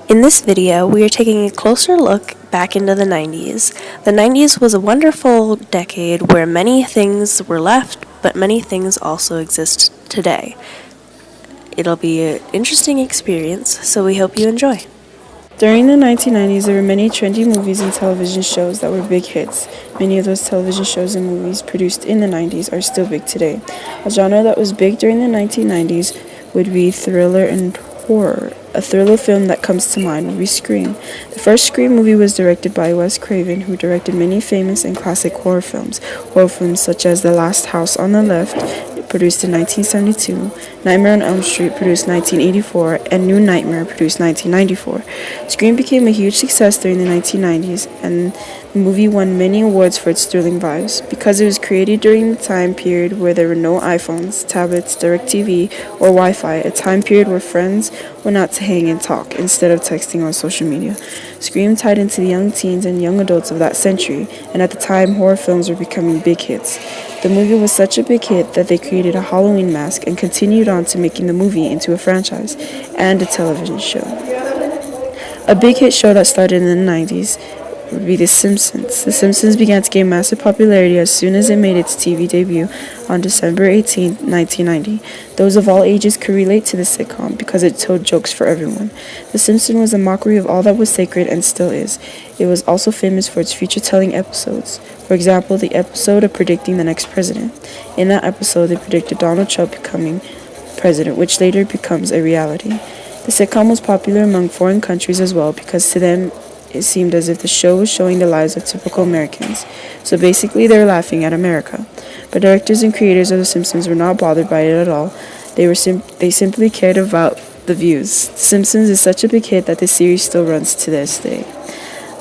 In this video, we are taking a closer look back into the 90s. The 90s was a wonderful decade where many things were left, but many things also exist today. It'll be an interesting experience, so we hope you enjoy. During the 1990s, there were many trendy movies and television shows that were big hits. Many of those television shows and movies produced in the 90s are still big today. A genre that was big during the 1990s would be thriller and horror. A thriller film that comes to mind would be Scream. The first Scream movie was directed by Wes Craven, who directed many famous and classic horror films. Horror films such as The Last House on the Left, produced in 1972, Nightmare on Elm Street, produced 1984, and New Nightmare, produced 1994. Scream became a huge success during the 1990s, and the movie won many awards for its thrilling vibes. Because it was created during the time period where there were no iPhones, tablets, DirecTV, or Wi-Fi, a time period where friends went out to hang and talk instead of texting on social media. Scream tied into the young teens and young adults of that century, and at the time, horror films were becoming big hits. The movie was such a big hit that they created a Halloween mask and continued on to making the movie into a franchise and a television show. A big hit show that started in the 90s would be The Simpsons. The Simpsons began to gain massive popularity as soon as it made its TV debut on December 18, 1990. Those of all ages could relate to the sitcom because it told jokes for everyone. The Simpsons was a mockery of all that was sacred and still is. It was also famous for its future-telling episodes. For example, the episode of predicting the next president. In that episode, they predicted Donald Trump becoming president, which later becomes a reality. The sitcom was popular among foreign countries as well because to them it seemed as if the show was showing the lives of typical Americans. So basically, they were laughing at America. But directors and creators of The Simpsons were not bothered by it at all. They simply cared about the views. The Simpsons is such a big hit that the series still runs to this day.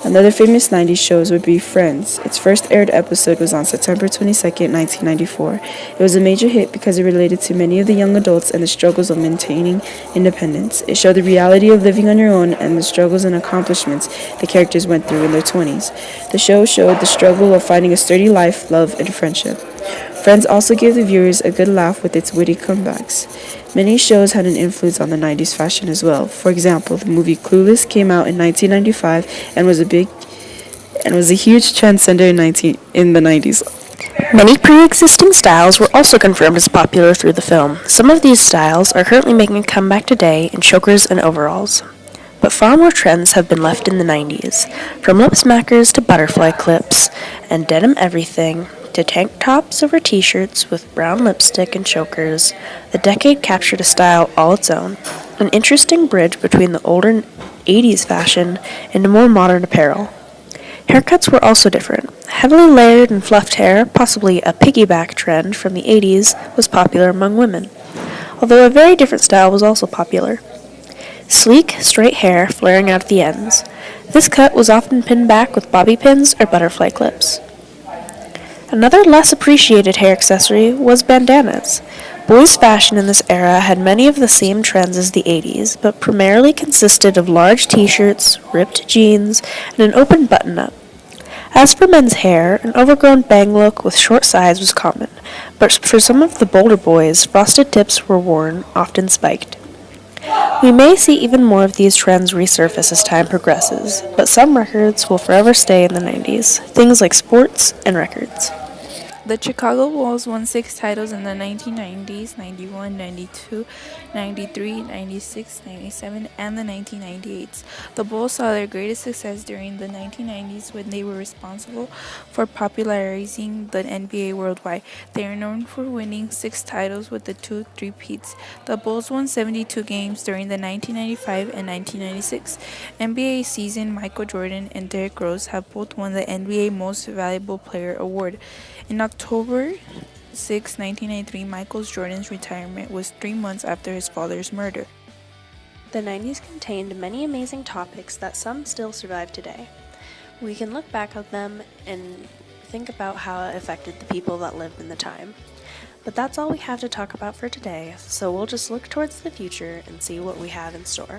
Another famous 90s show would be Friends. Its first aired episode was on September 22, 1994. It was a major hit because it related to many of the young adults and the struggles of maintaining independence. It showed the reality of living on your own and the struggles and accomplishments the characters went through in their 20s. The show showed the struggle of finding a sturdy life, love, and friendship. Friends also gave the viewers a good laugh with its witty comebacks. Many shows had an influence on the 90s fashion as well. For example, the movie Clueless came out in 1995 and was a huge trendsetter in the 90s. Many pre-existing styles were also confirmed as popular through the film. Some of these styles are currently making a comeback today in chokers and overalls. But far more trends have been left in the 90s, from lip smackers to butterfly clips and denim everything, to tank tops over t-shirts with brown lipstick and chokers. The decade captured a style all its own, an interesting bridge between the older 80s fashion and more modern apparel. Haircuts were also different. Heavily layered and fluffed hair, possibly a piggyback trend from the 80s, was popular among women, although a very different style was also popular. Sleek, straight hair flaring out at the ends. This cut was often pinned back with bobby pins or butterfly clips. Another less appreciated hair accessory was bandanas. Boys' fashion in this era had many of the same trends as the 80s, but primarily consisted of large t-shirts, ripped jeans, and an open button-up. As for men's hair, an overgrown bang look with short sides was common, but for some of the bolder boys, frosted tips were worn, often spiked. We may see even more of these trends resurface as time progresses, but some records will forever stay in the 90s, things like sports and records. The Chicago Bulls won 6 titles in the 1990s, 91, 92, 93, 96, 97, and the 1998s. The Bulls saw their greatest success during the 1990s when they were responsible for popularizing the NBA worldwide. They are known for winning 6 titles with the 2 three-peats. The Bulls won 72 games during the 1995 and 1996 NBA season. Michael Jordan and Derrick Rose have both won the NBA Most Valuable Player award. In October 6, 1993, Michael Jordan's retirement was 3 months after his father's murder. The 90s contained many amazing topics that some still survive today. We can look back at them and think about how it affected the people that lived in the time. But that's all we have to talk about for today, so we'll just look towards the future and see what we have in store.